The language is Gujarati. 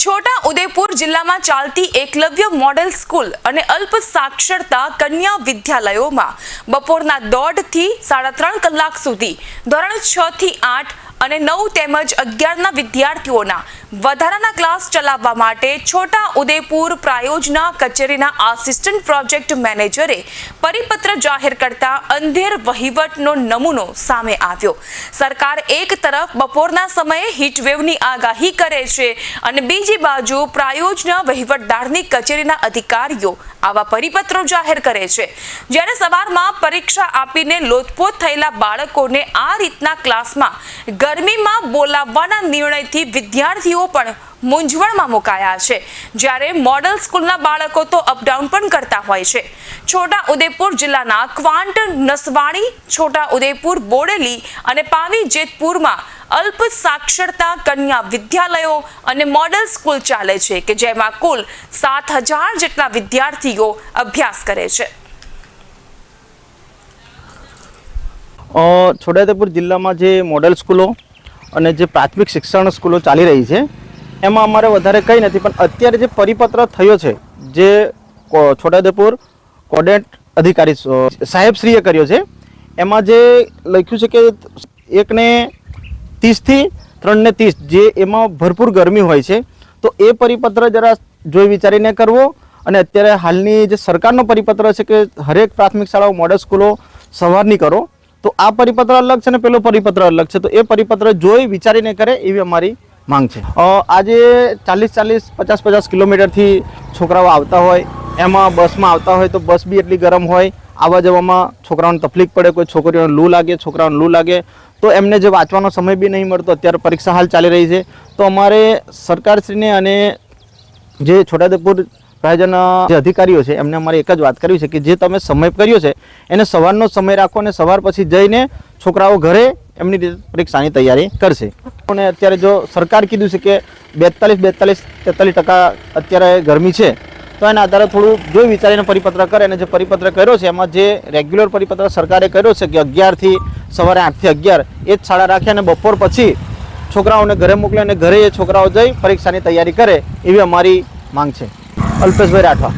છોટા ઉદેપુર જિલ્લામાં ચાલતી એકલવ્ય મોડેલ સ્કૂલ અને અલ્પ સાક્ષરતા કન્યા વિદ્યાલયોમાં બપોરના 1:30 થી 3.5 કલાક સુધી ધોરણ 6 થી 8 અને 9 તેમજ 11ના વિદ્યાર્થીઓના વધારાના ક્લાસ ચલાવવા માટે છોટા ઉદેપુર પ્રાયોજના કચેરીના આસિસ્ટન્ટ પ્રોજેક્ટ મેનેજરે પરિપત્ર જાહેર કરતા અંધેર વહીવટનો નમૂનો સામે આવ્યો। સરકાર એક તરફ બપોરના સમયે હીટવેવની આગાહી કરે છે અને બીજી બાજુ પ્રાયોજના વહીવટદારની કચેરીના અધિકારીઓ આવા પરિપત્રો જાહેર કરે છે, જ્યારે સવારમાં પરીક્ષા આપીને લોથપોથ થયેલા બાળકોને આ રીતના ક્લાસમાં ગરમીમાં બોલાવવાના નિર્ણયથી વિદ્યાર્થીઓ પણ મૂંઝવણમાં મુકાયા છે, જ્યારે મોડલ સ્કૂલના બાળકો તો અપડાઉન પણ કરતા હોય છે। છોટા ઉદેપુર જિલ્લાના ક્વાંટ, નસવાડી, છોટા ઉદેપુર, બોડેલી અને પાવી જેતપુરમાં અલ્પ સાક્ષરતા કન્યા વિદ્યાલયો અને મોડલ સ્કૂલ ચાલે છે કે જેમાં કુલ 7,000 જેટલા વિદ્યાર્થીઓ અભ્યાસ કરે છે। છોટાઉદેપુર જિલ્લામાં જે મોડલ સ્કૂલો અને જે પ્રાથમિક શિક્ષણ સ્કૂલો ચાલી રહી છે એમાં અમારે વધારે કંઈ નથી, પણ અત્યારે જે પરિપત્ર થયો છે જે છોટાઉદેપુર કોર્ડિનેટ અધિકારી સાહેબશ્રીએ કર્યો છે એમાં જે લખ્યું છે કે 1:30 થી 3:30 જે એમાં ભરપૂર ગરમી હોય છે, તો એ પરિપત્ર જરા જોઈ વિચારીને કરવો। અને અત્યારે હાલની જે સરકારનો પરિપત્ર છે કે હરેક પ્રાથમિક શાળાઓ મોડલ સ્કૂલો સવારની કરો, તો આ પરિપત્ર અલગ છે ને પેલો પરિપત્ર અલગ છે, તો એ પરિપત્ર જોઈ વિચારીને કરે એવી અમારી માંગ છે। આજે 40-40, 50-50 કિલોમીટરથી છોકરાઓ આવતા હોય, એમાં બસમાં આવતા હોય તો બસ બી એટલી ગરમ હોય, આવવા જવામાં છોકરાઓને તકલીફ પડે, કોઈ છોકરીઓને લૂ લાગે, છોકરાઓને લૂ લાગે તો એમને જે વાંચવાનો સમય બી નહીં મળતો। અત્યારે પરીક્ષા હાલ ચાલી રહી છે, તો અમારે સરકારશ્રીને અને જે છોટાઉદેપુર પ્રાયોજન જે અધિકારીઓ છે એમને અમારે એક જ વાત કરવી છે કે જે તમે સમય કર્યો છે એને સવારનો સમય રાખો અને સવાર પછી જઈને છોકરાઓ ઘરે એમની રીતે પરીક્ષાની તૈયારી કરશે। અને અત્યારે જો સરકાર કીધું છે કે 42-43% અત્યારે ગરમી છે, તો એના આધારે થોડું જોઈ વિચારીને પરિપત્ર કરે, અને જે પરિપત્ર કર્યો છે એમાં જે રેગ્યુલર પરિપત્ર સરકારે કર્યો છે કે 11 થી સવારે 8 થી 11 એ જ શાળા રાખે અને બપોર પછી છોકરાઓને ઘરે મોકલે અને ઘરે એ છોકરાઓ જઈ પરીક્ષાની તૈયારી કરે એવી અમારી માંગ છે। અલ્પેશભાઈ રાઠવા।